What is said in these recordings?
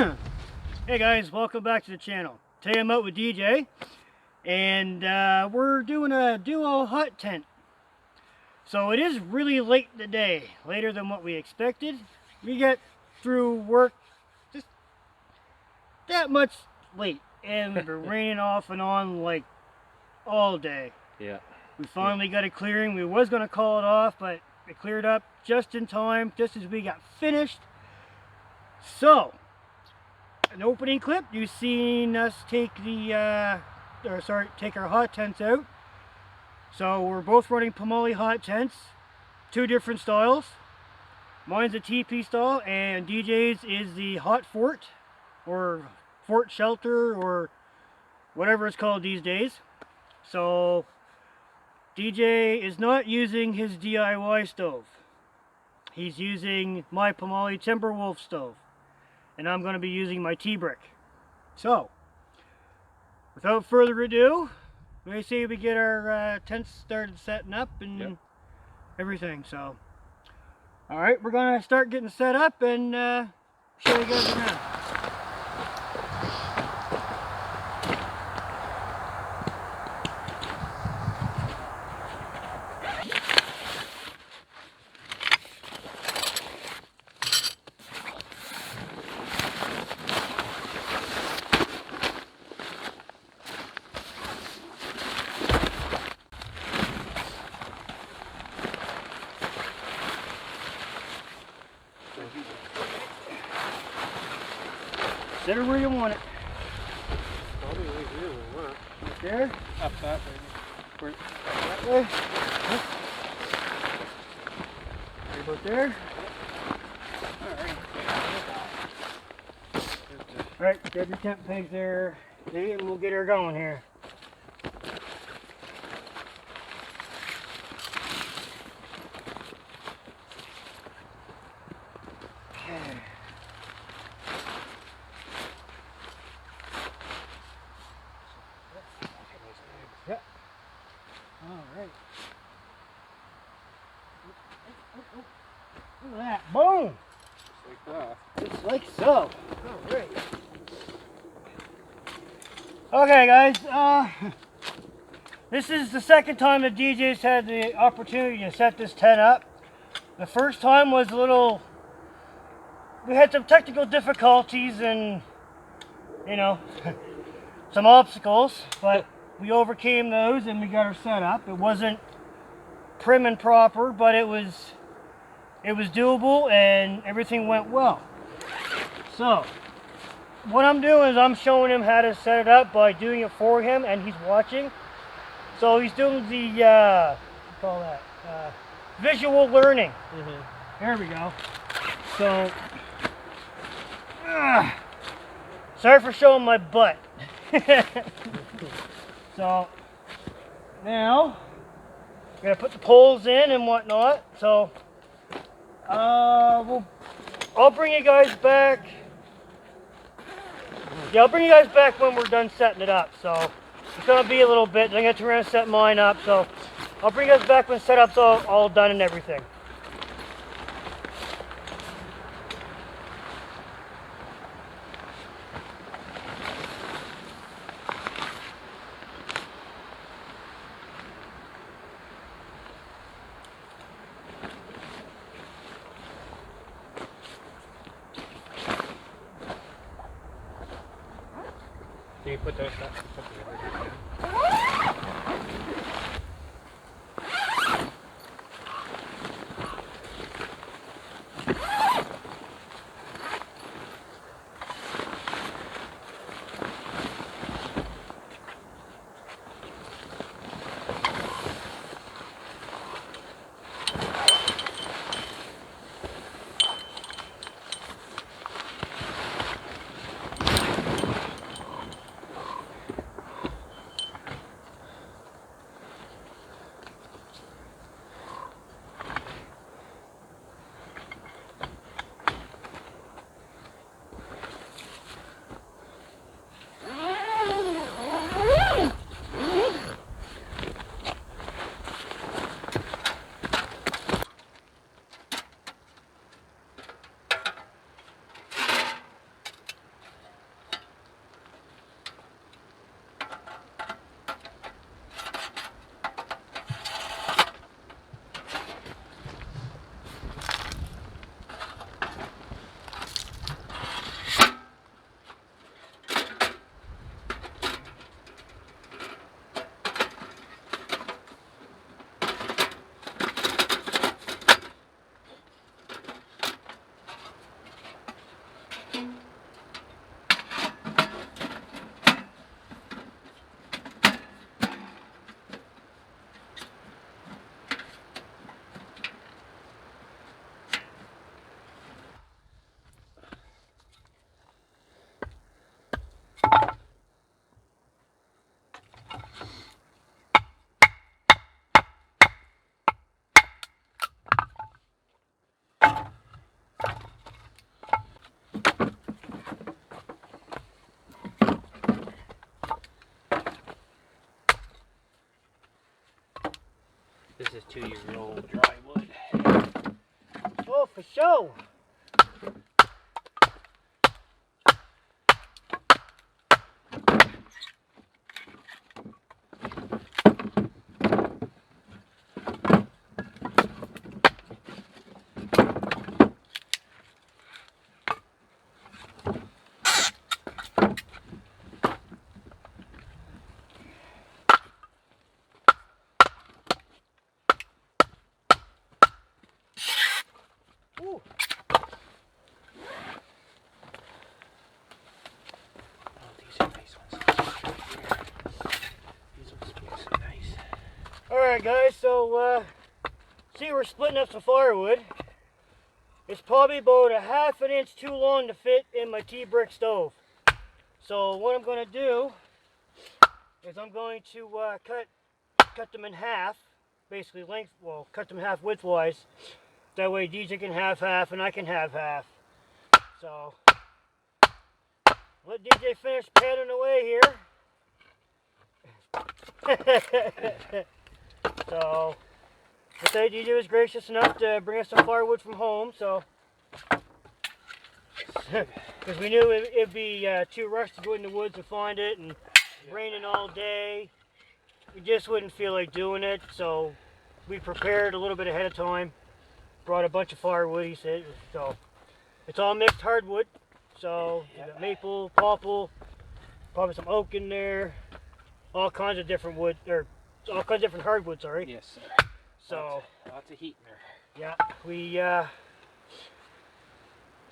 Hey guys, welcome back to the channel. Today I'm out with DJ and we're doing a duo hot tent. So it is really late in the day, later than what we expected. We get through work just that much late and we've been raining off and on like all day. Yeah. We finally got it clearing. We was going to call it off, but it cleared up just in time, just as we got finished. So, an opening clip, you've seen us take the, take our hot tents out. So we're both running Pomoli hot tents, two different styles. Mine's a TP style and DJ's is the hot fort, or fort shelter, or whatever it's called these days. So DJ is not using his DIY stove. He's using my Pomoli Timberwolf stove. And I'm going to be using my T-brick. So, without further ado, we say we get our tents started setting up and everything. So, alright, we're going to start getting set up and show you guys around. Set it where you want it. Probably right here will work. Right there? Up that way. That way? Right about there? Alright, grab your tent pegs there, and we'll get her going here. Okay. Yep. Alright. Look at that. Boom! Just like that. Just like so. Alright. Okay guys, this is the second time that DJ's had the opportunity to set this tent up. The first time was we had some technical difficulties and, you know, some obstacles, but we overcame those and we got her set up. It wasn't prim and proper, but it was doable and everything went well. So, what I'm doing is I'm showing him how to set it up by doing it for him, and he's watching. So he's doing the, what do you call that, visual learning. There we go. So, sorry for showing my butt. So, now, I'm going to put the poles in and whatnot. So, I'll bring you guys back. Yeah, I'll bring you guys back when we're done setting it up. So it's going to be a little bit. I'm going to turn around and set mine up. So I'll bring you guys back when setup's all done and everything. Can you put those back? 2-year-old dry wood. Oh, for sure. Ooh. Oh, these are nice ones. These ones are so nice. Alright guys, so see, we're splitting up some firewood. It's probably about a ½ an inch too long to fit in my T-brick stove. So what I'm going to do is I'm going to cut them in half, basically cut them in half widthwise. That way DJ can have half and I can have half. So let DJ finish padding away here. So today DJ was gracious enough to bring us some firewood from home, so because we knew it'd be too rushed to go in the woods and find it, and raining all day. We just wouldn't feel like doing it, so we prepared a little bit ahead of time. Brought a bunch of firewood, he said. So it's all mixed hardwood. So you got maple, popple, probably some oak in there, all kinds of different wood, or all kinds of different hardwood. Sorry. Yes, sir. So lots of heat in there. yeah, we.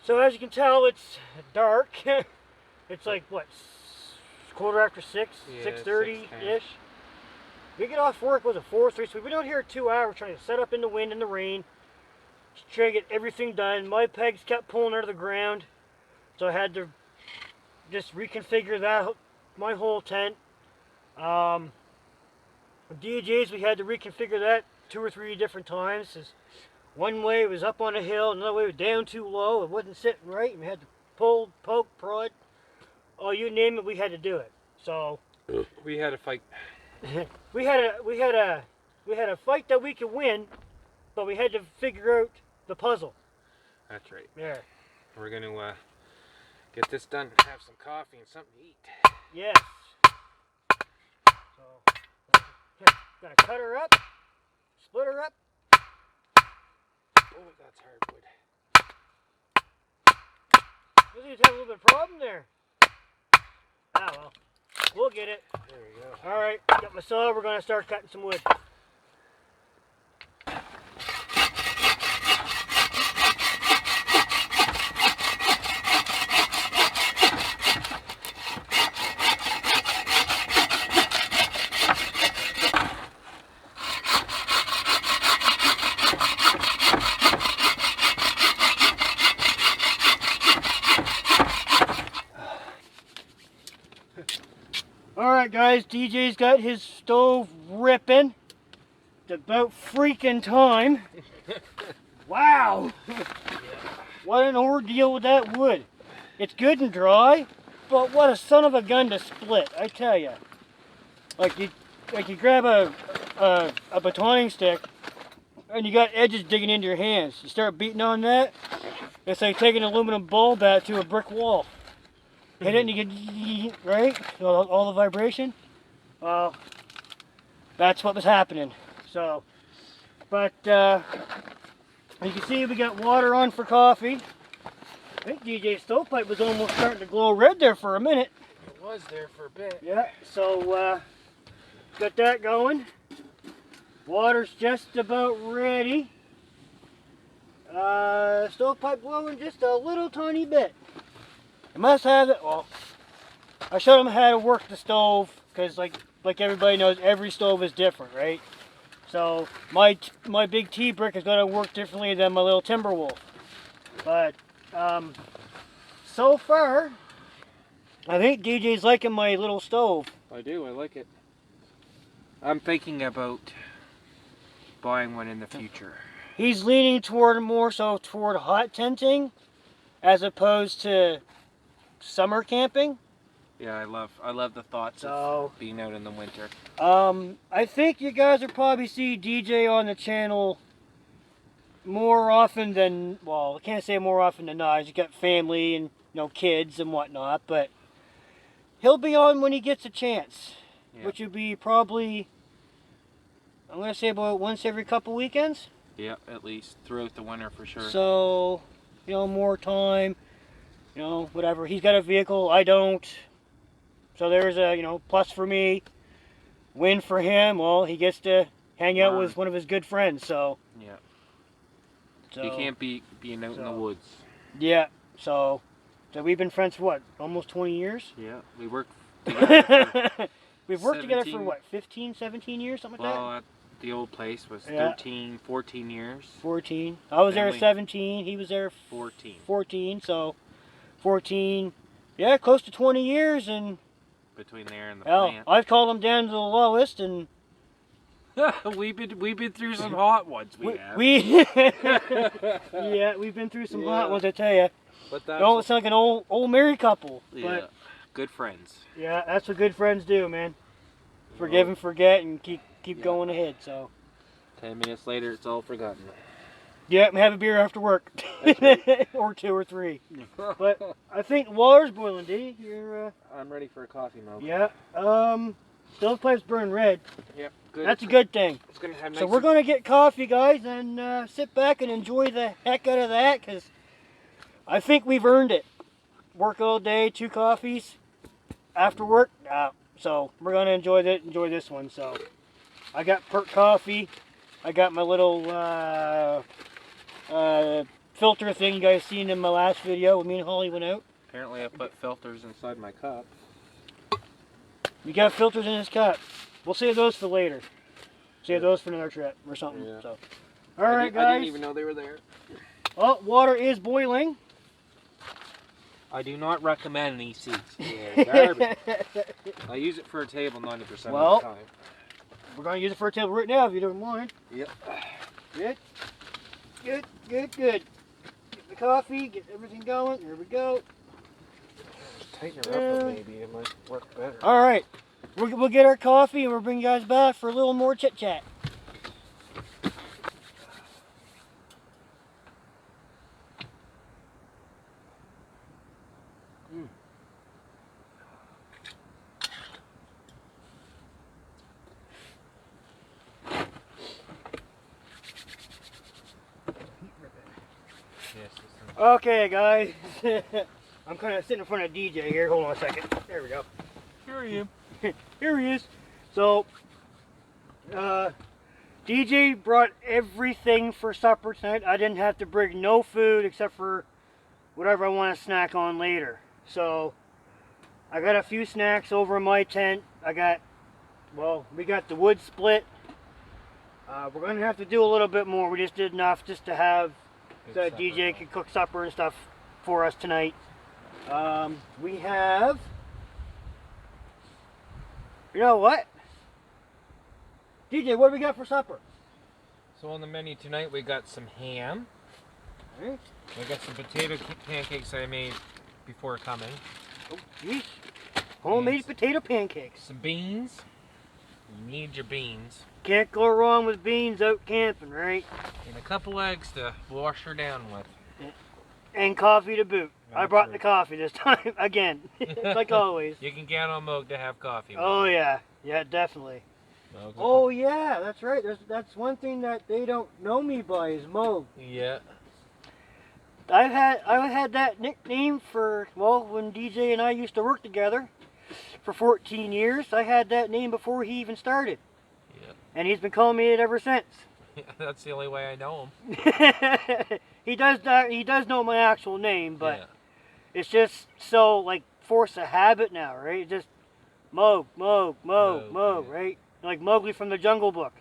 So as you can tell, it's dark. It's like what, quarter after 6, Yeah, 6:30 6:10. ish. We get off work, was it 4:03? So we've been out here 2 hours trying to set up in the wind and the rain, trying to get everything done. My pegs kept pulling out of the ground, so I had to just reconfigure that, my whole tent. DJs, we had to reconfigure that 2 or 3 different times. One way it was up on a hill, another way it was down too low. It wasn't sitting right, and we had to pull, poke, prod. Oh, you name it, we had to do it. So We had a fight. we had a fight that we could win, but we had to figure out the puzzle. That's right. Yeah. We're going to get this done and have some coffee and something to eat. Yes. So gonna cut her up, split her up. Oh, that's hardwood. We seem to have a little bit of problem there. Ah well, we'll get it. There we go. All right, got my saw. We're gonna start cutting some wood. Alright guys, DJ's got his stove ripping. It's about freaking time. Wow! What an ordeal with that wood. It's good and dry, but what a son of a gun to split, I tell you. Like you grab a batoning stick and you got edges digging into your hands. You start beating on that, it's like taking an aluminum ball bat to a brick wall. Hit it and you get, right? All the vibration. Well, that's what was happening. So, but you can see we got water on for coffee. I think DJ's stovepipe was almost starting to glow red there for a minute. It was there for a bit. Yeah, so got that going. Water's just about ready. Stovepipe blowing just a little tiny bit. I must have it. Well, I showed them how to work the stove because, like everybody knows, every stove is different, right? So my big T-brick is going to work differently than my little Timberwolf. But so far, I think DJ's liking my little stove. I do. I like it. I'm thinking about buying one in the future. He's leaning toward more so toward hot tenting as opposed to summer camping. Yeah, I love the thoughts So of being out in the winter. I think you guys will probably see DJ on the channel more often than, well, I can't say more often than not. He's got family and, you know, kids and whatnot, but he'll be on when he gets a chance, Yeah. which would be probably, I'm going to say about once every couple weekends. Yeah, at least throughout the winter for sure. So, you know, more time, you know, whatever. He's got a vehicle, I don't. So there's a, you know, plus for me. Win for him, well, he gets to hang out with one of his good friends, so. Yeah. So, you can't beat being out in the woods. Yeah, so we've been friends for what, almost 20 years? Yeah, we worked together for We've worked together for 17 what, 15, 17 years, something like Well, at the old place was Yeah. 13, 14 years. 14. I was there Then at 17, he was there 14. 14, so 14, yeah, close to 20 years, and Between there and the hell, plant. I've called him down to the lowest, and we've been through some hot ones. yeah, we've been through some hot ones, I tell you. But that's Don't sound like an old married couple, but good friends. yeah, that's what good friends do, man. Forgive and forget, and keep going ahead. So 10 minutes later, it's all forgotten. yeah, have a beer after work, Right. or 2 or 3. But I think water's boiling, D. You're I'm ready for a coffee, Mo. yeah. Those pipes burn red. Yep. Good. That's a good thing. It's gonna have So nice we're gonna get coffee, guys, and sit back and enjoy the heck out of that, because I think we've earned it. Work all day, 2 coffees after work. So we're gonna enjoy this one. So I got Perk coffee. I got my little filter thing you guys seen in my last video when me and Holly went out. Apparently, I put filters inside my cup. You got filters in this cup. We'll save those for later. Save those for another trip or something. Yeah. So, all right, guys. I didn't even know they were there. Oh, water is boiling. I do not recommend these seats. They're garbage. I use it for a table 90% of the time. We're going to use it for a table right now if you don't mind. Yep. Good. Good, good, good. Get the coffee, get everything going. Here we go. Tighten her up maybe. It might work better. All right. We'll get our coffee and we'll bring you guys back for a little more chit-chat. Okay, guys. I'm kind of sitting in front of DJ here. Hold on a second. There we go. Here he is. Here he is. So, DJ brought everything for supper tonight. I didn't have to bring no food except for whatever I want to snack on later. So, I got a few snacks over in my tent. we got the wood split. We're going to have to do a little bit more. We just did enough just to have so that DJ could cook supper and stuff for us tonight. We have, you know what? DJ, what do we got for supper? So on the menu tonight we got some ham. Alright. We got some potato pancakes I made before coming. Oh, geez. Homemade potato pancakes. Some beans. You need your beans. Can't go wrong with beans out camping, right? And a couple eggs to wash her down with. And coffee to boot. I That's brought right. the coffee this time, again, like always. You can count on Moog to have coffee with. Oh yeah, yeah, definitely. Moog's a- Oh yeah, that's right. That's one thing that they don't know me by is Mo. Yeah. I've had that nickname for, well, when DJ and I used to work together for 14 years. I had that name before he even started. Yeah. And he's been calling me it ever since. That's the only way I know him. He does know my actual name, but Yeah. it's just so like force of habit now, right? It's just Moog, Moog, yeah. right? Like Mowgli from the Jungle Book.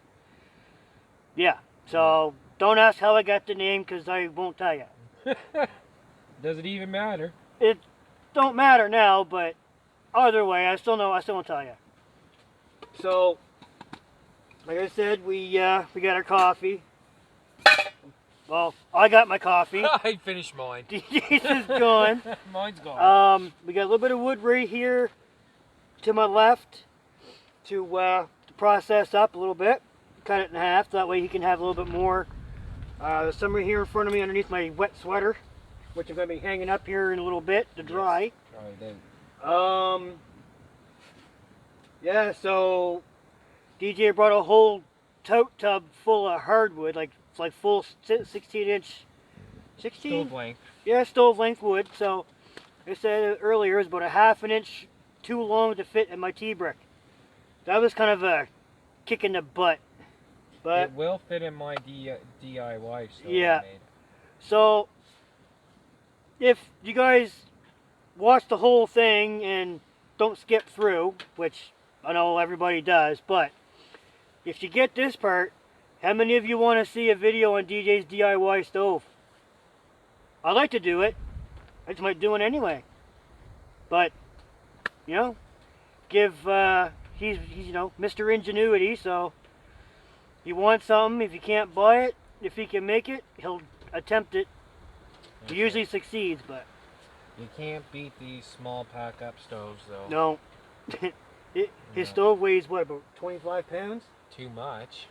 Yeah. So don't ask how I got the name because I won't tell you. Does it even matter? It don't matter now, but either way, I still won't tell you. So, like I said, we got our coffee. Well, I got my coffee. I finished mine. DJ's is gone. Mine's gone. We got a little bit of wood right here. to my left to process up a little bit. Cut it in half, that way he can have a little bit more. There's some right here in front of me underneath my wet sweater, which I'm going to be hanging up here in a little bit to dry. Yeah, so DJ brought a whole tote tub full of hardwood, like it's like full 16-inch, 16? Stove length. Yeah, stove length wood. So I said earlier, it's about a ½ an inch too long to fit in my T-brick. That was kind of a kick in the butt. But it will fit in my DIY stove. Yeah. So if you guys watch the whole thing and don't skip through, which I know everybody does, but if you get this part, how many of you want to see a video on DJ's DIY stove? I like to do it. I just might do it anyway. But, you know, he's you know, Mr. Ingenuity, so he wants something. If he can't buy it, if he can make it, he'll attempt it. He usually succeeds, but you can't beat these small pack-up stoves, though. No. His stove weighs, what, about 25 pounds? Too much.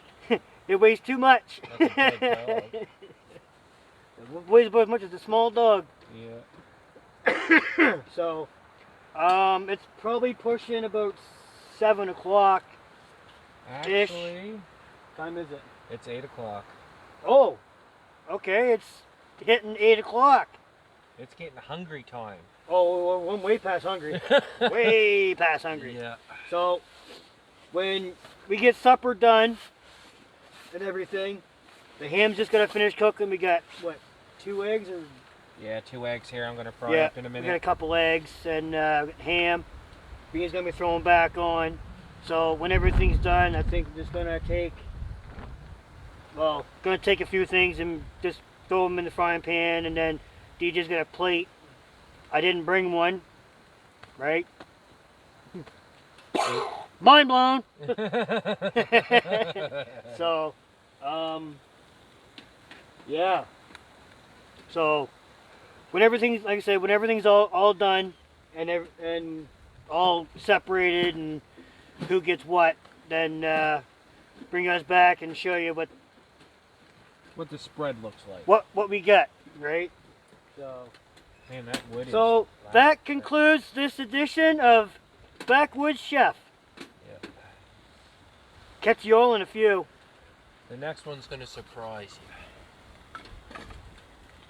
It weighs too much. That's a big dog. It weighs about as much as a small dog. Yeah. So, it's probably pushing about 7 o'clock. Actually, time is it? it's 8 o'clock. Oh, okay, it's hitting 8 o'clock. It's getting hungry time. Oh, I'm way past hungry. Way past hungry. Yeah. So, when we get supper done and everything, the ham's just gonna finish cooking. We got, what, 2 eggs? Or? Yeah, 2 eggs here. I'm going to fry up in a we got a minute. couple eggs and ham. Bean's gonna be throwing back on. So when everything's done, I think it's gonna take, well, gonna take a few things and just throw them in the frying pan, and then DJ's got a plate. I didn't bring one, right? Mind blown. So, yeah. So when everything's, like I said, when everything's all done and all separated and who gets what, then bring us back and show you what the spread looks like. what we got, right? So, Man, that wood so is that concludes this edition of Backwoods Chef. Yeah. Catch you all in a few. The next one's going to surprise you.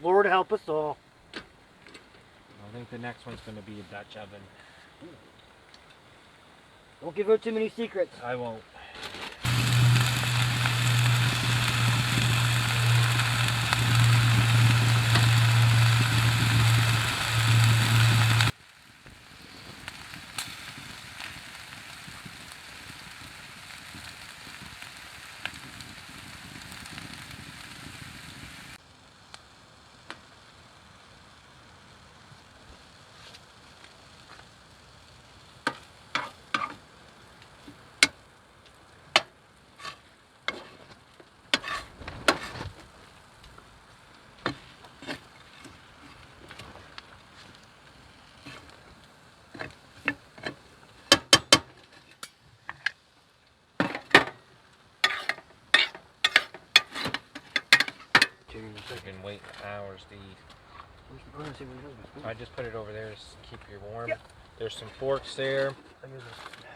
Lord help us all. I think the next one's going to be a Dutch oven. Don't give out too many secrets. I won't. Been waiting hours to eat. I just put it over there to keep you warm. Yep. There's some forks there.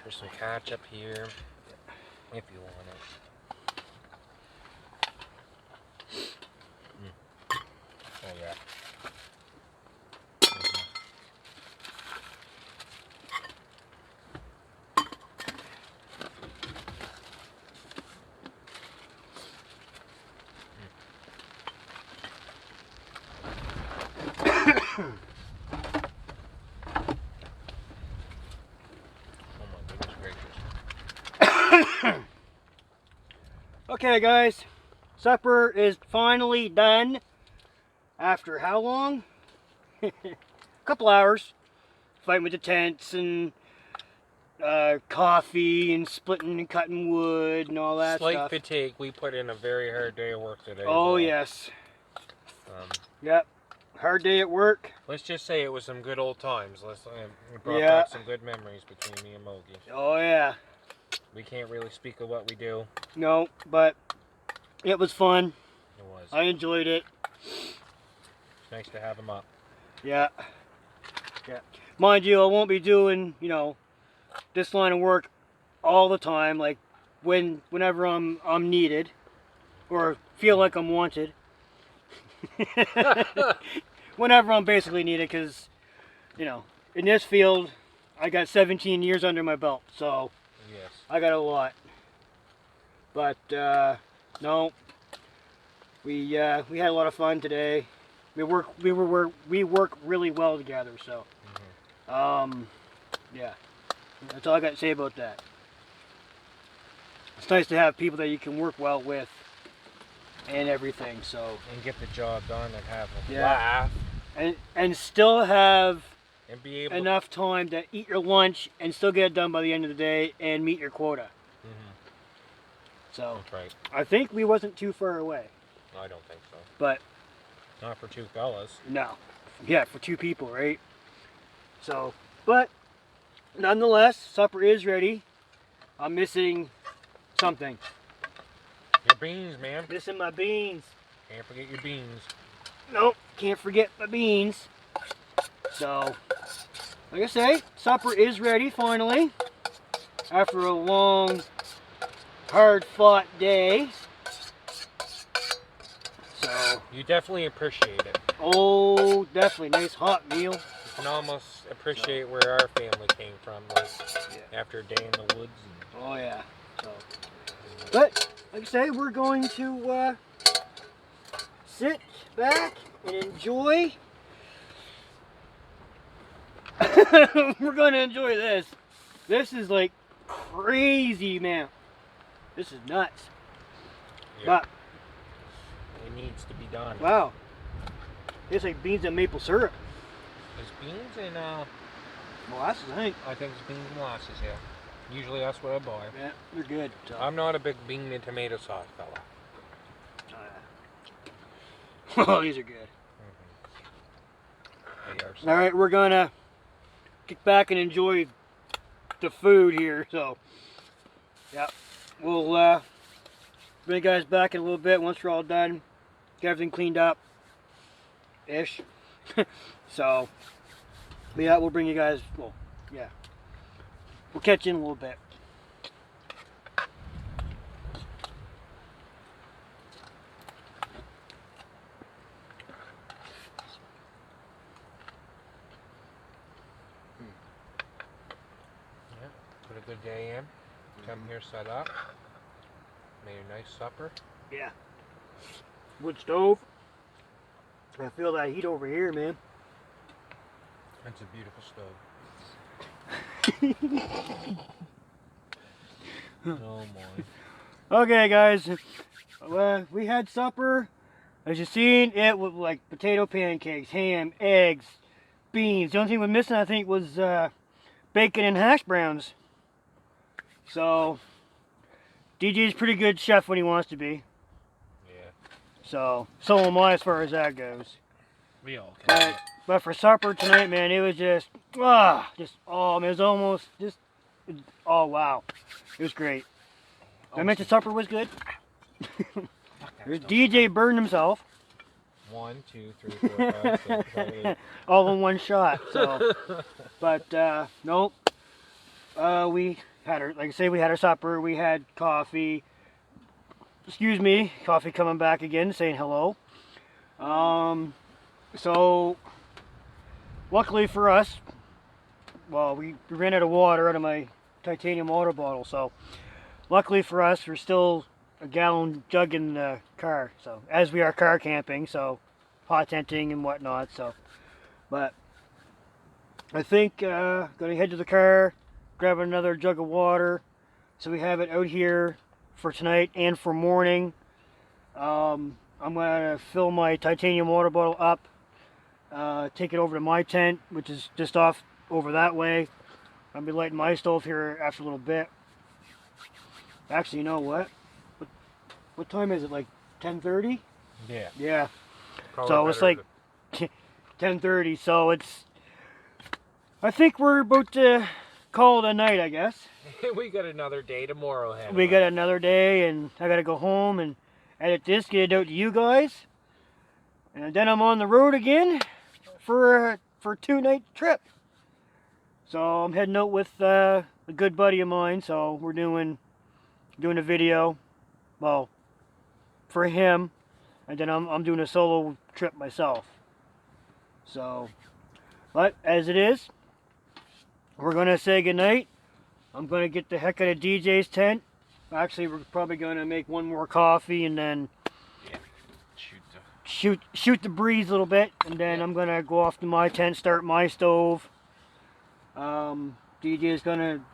There's some ketchup here, if you want it. Oh yeah. Okay, guys, supper is finally done. After how long? A couple hours. Fighting with the tents and coffee and splitting and cutting wood and all that Slight stuff. fatigue. We put in a very hard day of work today. Oh, so, yes. Um, Yep. hard day at work. Let's just say it was some good old times. It brought Yeah. back some good memories between me and Mogi. Oh yeah. We can't really speak of what we do. No, but it was fun. It was. I enjoyed it. It's nice to have him up. Yeah. Yeah. Mind you, I won't be doing, you know, this line of work all the time. Like whenever I'm needed, or feel like I'm wanted. Whenever I'm basically needed, because, you know, in this field, I got 17 years under my belt, so Yes. I got a lot. But no, we had a lot of fun today. We work really well together. So, yeah, that's all I got to say about that. It's nice to have people that you can work well with and everything. So And get the job done and have a Yeah. laugh. and still have And be able enough time to eat your lunch and still get it done by the end of the day and meet your quota. So That's right. I think we wasn't too far away, I don't think so. but Not for two fellas. no, yeah, for 2 people, right? So, but nonetheless, supper is ready. I'm missing something. Your beans, man. Missing my beans. Can't forget your beans. Nope, can't forget my beans. So, like I say, supper is ready finally. After a long, hard-fought day. So, You definitely appreciate it. oh, definitely nice hot meal. You can almost appreciate where our family came from, like after a day in the woods. Oh yeah. So, but like I say, we're going to sit back and enjoy. We're going to enjoy this. This is like crazy, man. This is nuts. Yeah. It needs to be done. But wow, it's like beans and maple syrup. It's beans and Molasses, I think. I think it's beans and molasses, yeah. Usually that's what I buy. Yeah, they're good. So. I'm not a big bean and tomato sauce fella. Oh, these are good. They are. All right, we're gonna get back and enjoy the food here. So, yeah, we'll bring you guys back in a little bit once we're all done, get everything cleaned up, ish. So, but yeah, we'll bring you guys. Well, yeah, we'll catch you in a little bit. Put a good day in. Come here, set up. Made a nice supper. Yeah. Wood stove. I feel that heat over here, man. That's a beautiful stove. Oh my. Okay, guys. We had supper. As you seen, it was like potato pancakes, ham, eggs, beans. The only thing we're missing, I think, was bacon and hash browns. So, DJ's pretty good chef when he wants to be. Yeah. So am I as far as that goes. We all can. But for supper tonight, man, it was just, man, it was almost just, oh wow. It was great. I mentioned supper was good. There's DJ burned himself. 1, 2, 3, 4, 5, 6, 7, 8. All in one shot. So, but nope. We had our, like I say, we had our supper. We had coffee. Excuse me, coffee coming back again, saying hello. So, luckily for us, well, we ran out of water out of my titanium water bottle. So, luckily for us, we're still a gallon jug in the car. So, as we are car camping, so hot tenting and whatnot. So, but I think gonna head to the car, grab another jug of water, so we have it out here for tonight and for morning. I'm gonna fill my titanium water bottle up, take it over to my tent, which is just off over that way. I'll be lighting my stove here after a little bit. Actually, you know what? What time is it? Like 10:30? Yeah. Yeah. Probably So it's better like 10:30. So it's, I think we're about to call it a night, I guess. We got another day tomorrow. We got another day, and I gotta go home and edit this, get it out to you guys, and then I'm on the road again for a 2-night trip. So I'm heading out with a good buddy of mine. So we're doing a video, well, for him, and then I'm doing a solo trip myself. So, but as it is, we're gonna say goodnight. I'm gonna get the heck out of DJ's tent. Actually, we're probably gonna make one more coffee and then shoot the breeze a little bit, and then I'm gonna go off to my tent, start my stove. DJ's gonna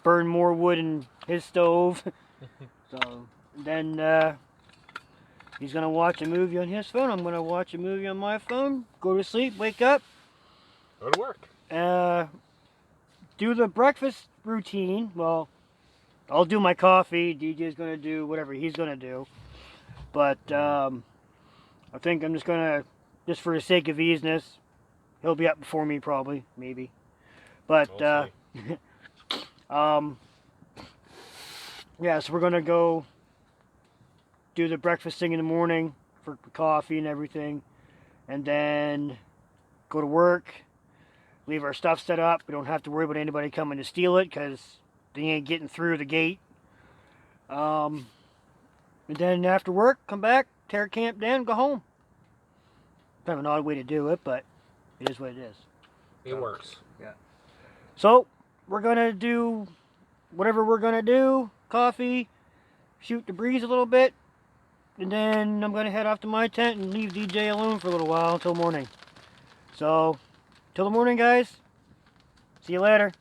burn more wood in his stove. So then he's gonna watch a movie on his phone. I'm gonna watch a movie on my phone. Go to sleep, wake up, go to work. Do the breakfast routine. Well, I'll do my coffee. DJ's gonna do whatever he's gonna do. But I think I'm just gonna, just for the sake of easiness, he'll be up before me probably, maybe. But yeah, so we're gonna go do the breakfast thing in the morning for coffee and everything, and then go to work. Leave our stuff set up. We don't have to worry about anybody coming to steal it because they ain't getting through the gate. And then after work, come back, tear camp down, go home. Kind of an odd way to do it, but it is what it is. It works. Yeah. So we're gonna do whatever we're gonna do. Coffee, shoot the breeze a little bit, and then I'm gonna head off to my tent and leave DJ alone for a little while until morning. So, till the morning, guys. See you later.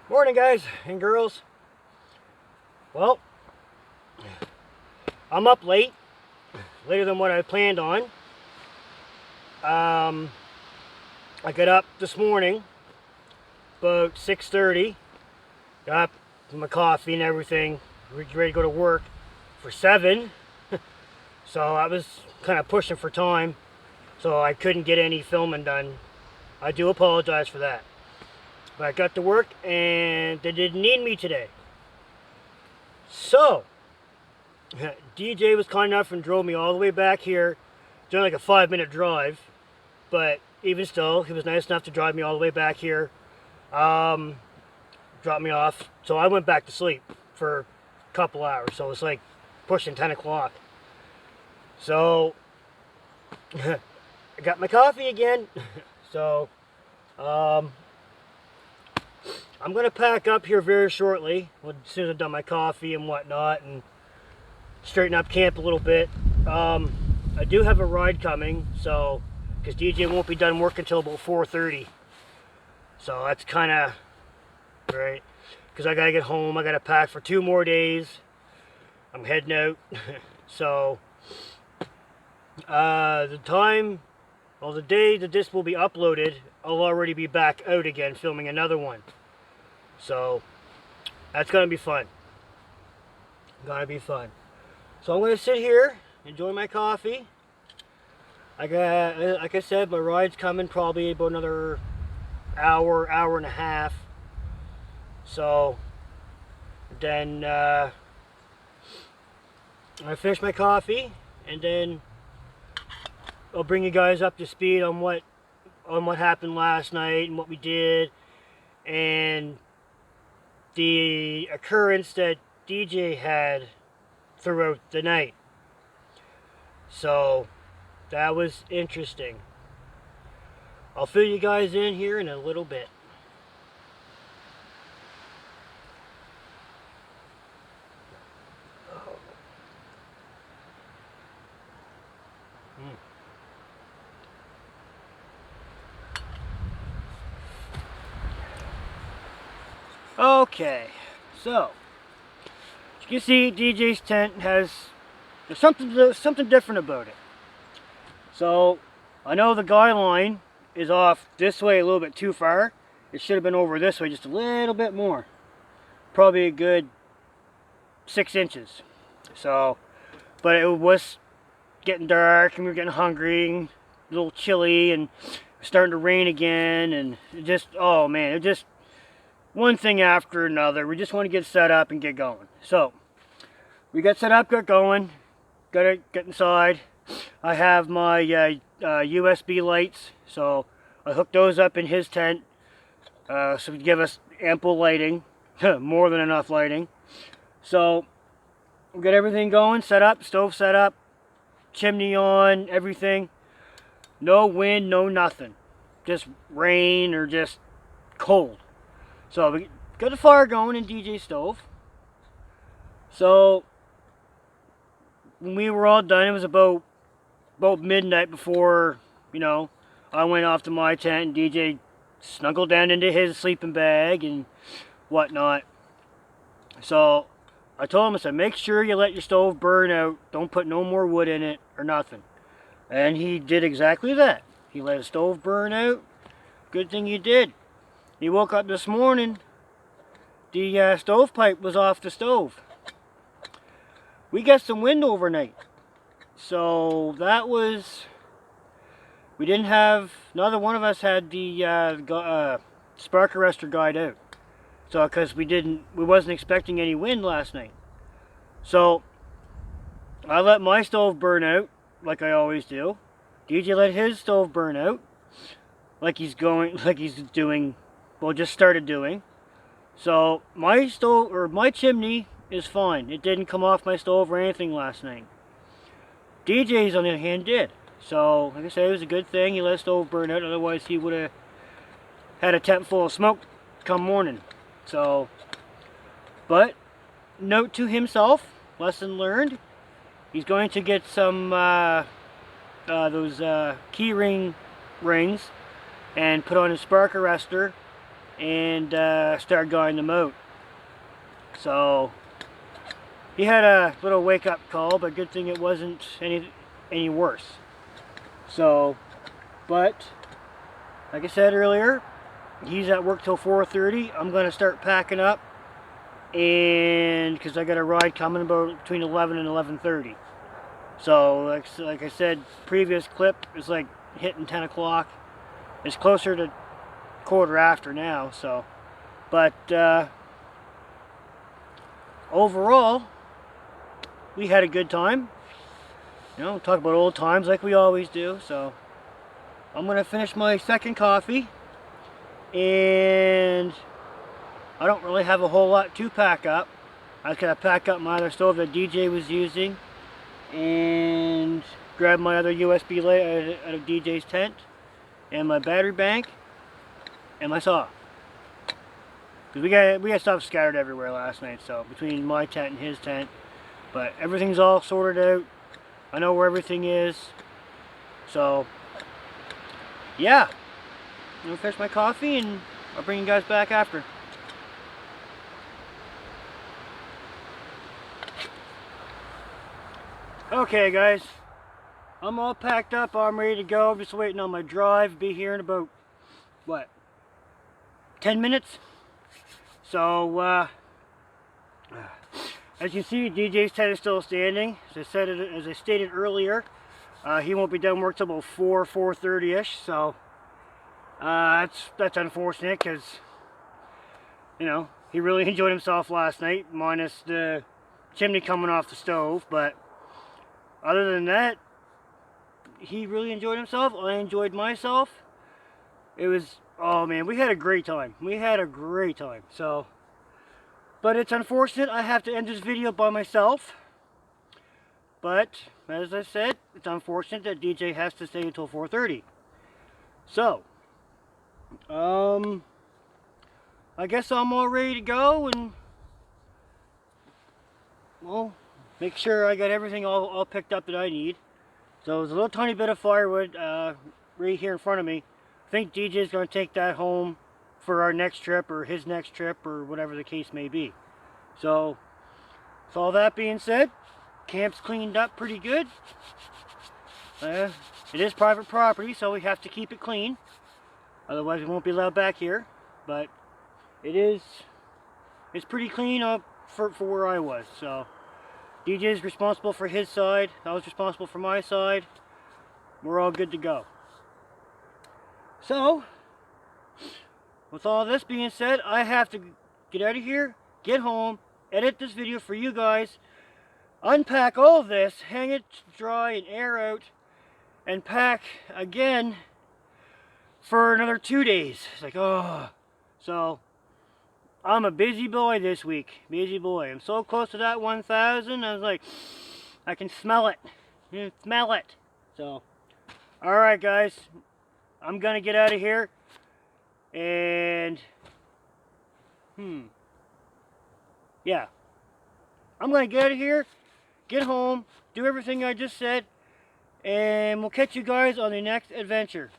Morning, guys and girls. Well, I'm up late, later than what I planned on. I got up this morning about 6:30, got up with my coffee and everything, ready to go to work for 7. So I was kind of pushing for time, so I couldn't get any filming done. I do apologize for that. But I got to work and they didn't need me today. So, DJ was kind enough and drove me all the way back here, doing like a 5-minute drive. But even still, he was nice enough to drive me all the way back here, drop me off. So I went back to sleep for a couple hours. So it's like pushing 10 o'clock. So, I got my coffee again. So, I'm going to pack up here very shortly, as soon as I've done my coffee and whatnot, and straighten up camp a little bit. I do have a ride coming, so, because DJ won't be done work until about 4:30. So that's kind of, right, because I got to get home, I got to pack for 2 more days. I'm heading out. So, the day that this will be uploaded, I'll already be back out again filming another one. So, that's going to be fun. Gonna be fun. So I'm going to sit here, enjoy my coffee. Like I said, my ride's coming probably about another hour, hour and a half. So, then I finish my coffee, and then I'll bring you guys up to speed on what happened last night and what we did, and the occurrence that DJ had throughout the night. So that was interesting. I'll fill you guys in here in a little bit. Okay, so as you can see, DJ's tent there's something different about it. So I know the guy line is off this way a little bit too far. It should have been over this way just a little bit more, probably a good 6 inches. So, but it was getting dark and we were getting hungry and a little chilly, and it was starting to rain again, and it just, oh man, it just one thing after another. We just want to get set up and get going. So we got set up, got going, got to get inside. I have my USB lights, so I hooked those up in his tent, so to give us ample lighting, more than enough lighting. So we got everything going, set up, stove set up, chimney on, everything. No wind, no nothing, just rain or just cold. So we got the fire going in DJ's stove. So when we were all done, it was about midnight before, you know, I went off to my tent and DJ snuggled down into his sleeping bag and whatnot. So I told him, I said, make sure you let your stove burn out. Don't put no more wood in it or nothing. And he did exactly that. He let his stove burn out. Good thing he did. He woke up this morning, the stovepipe was off the stove. We got some wind overnight. So that was, we didn't have, neither one of us had the spark arrestor guide out. So, because we wasn't expecting any wind last night. So, I let my stove burn out, like I always do. DJ let his stove burn out, like he's doing, well, just started doing. So my stove, or my chimney, is fine. It didn't come off my stove or anything last night. DJ's on the other hand did. So like I said, it was a good thing he let his stove burn out. Otherwise he would have had a tent full of smoke come morning. So, But note to himself, lesson learned. He's going to get some those key ring rings and put on his spark arrestor and start guiding them out. So he had a little wake-up call, but good thing it wasn't any worse. So, but like I said earlier, he's at work till 4:30. I'm going to start packing up, and because I got a ride coming about between 11 and 11:30. So like I said, previous clip is like hitting 10 o'clock. It's closer to quarter after now. So, but overall, we had a good time. You know, talk about old times like we always do. So I'm gonna finish my second coffee, and I don't really have a whole lot to pack up. I gotta pack up my other stove that DJ was using, and grab my other USB light out of DJ's tent, and my battery bank, and my saw. Cause we got stuff scattered everywhere last night. So between my tent and his tent, but everything's all sorted out. I know where everything is. So yeah, I'm gonna finish my coffee, and I'll bring you guys back after. Okay guys, I'm all packed up, I'm ready to go. I'm just waiting on my drive. Be here in about, what, 10 minutes? So, as you see, DJ's tent is still standing. As I stated earlier, he won't be done work till about 4:30ish. So, that's unfortunate, because, you know, he really enjoyed himself last night, minus the chimney coming off the stove. But other than that, he really enjoyed himself. I enjoyed myself. It was, oh man, we had a great time. We had a great time. So, but it's unfortunate I have to end this video by myself. But, as I said, it's unfortunate that DJ has to stay until 4:30. So, I guess I'm all ready to go, and, well, make sure I got everything all picked up that I need. So there's a little tiny bit of firewood right here in front of me. I think DJ's going to take that home for our next trip, or his next trip, or whatever the case may be. So, with all that being said, camp's cleaned up pretty good. It is private property, so we have to keep it clean. Otherwise we won't be allowed back here. But it's pretty clean up for where I was. So DJ's responsible for his side. I was responsible for my side. We're all good to go. So, with all this being said, I have to get out of here, get home, edit this video for you guys, unpack all of this, hang it dry and air out, and pack again for another 2 days. It's like, oh. So, I'm a busy boy this week. Busy boy. I'm so close to that 1,000. I was like, I can smell it. You can smell it. So, alright guys. I'm gonna get out of here. And, yeah. I'm gonna get out of here, get home, do everything I just said, and we'll catch you guys on the next adventure.